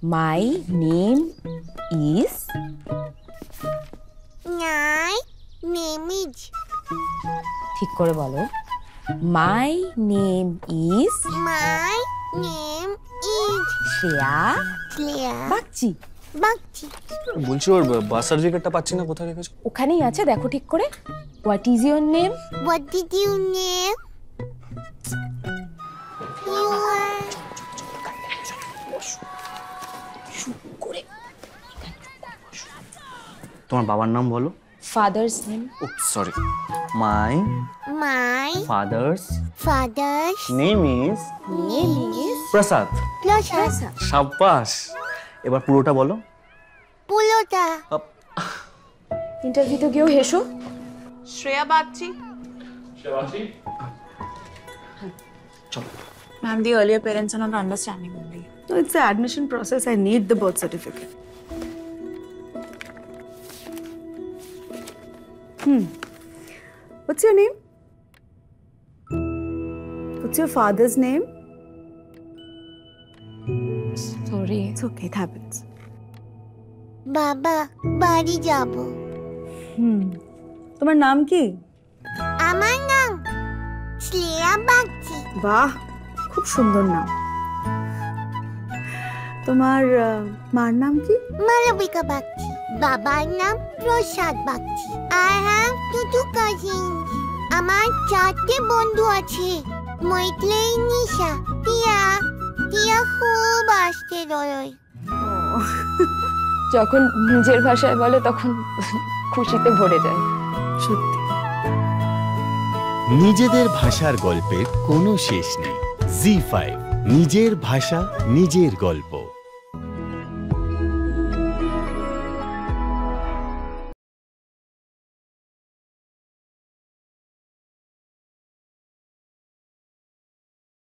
My name is. My name is. ঠিক করে বলো। My name is. My name is. Shreya Clear. Bagchi. Bhakti. বলছি ওর birth সার্টিফিকেটটা পাচ্ছি না, কোথায় রেখেছো? ওখানেই আছে, দেখো ঠিক করে। What is your name? What did you name? You are. তোমার বাবার নাম বলো। Father's name. Oh sorry, my My father's father's name is Name is. Prasad. Prasad. সাব্বাস, এবার পুরোটা বলো। Pulota. ইন্টারভিউতে গিয়েও হেসো। Shreya Bagchi. Ma'am, the earlier parents are not understanding only. No, it's the admission process. I need the birth certificate. What's your name? What's your father's name? Sorry. It's okay, it happens. বাবা বাড়ি যাব। তোমার নাম কি? আমার নাম শ্রেয়া বাগচি। বাহ, খুব সুন্দর নাম। তোমার মার নাম কি? মালবিকা বাগচি। বাবার নাম প্রসাদ Bagchi. I have two cousins. আমার 4টে বন্ধু আছে। মৈত্রী, নিশা, টিয়া। টিয়া খুব আসতে রয়। যখন নিজের ভাষায় বলে তখন খুশিতে ভরে যায়। সত্যি। নিজেদের ভাষার গল্পের কোনো শেষ নেই। জি5, নিজের ভাষা নিজের গল্প।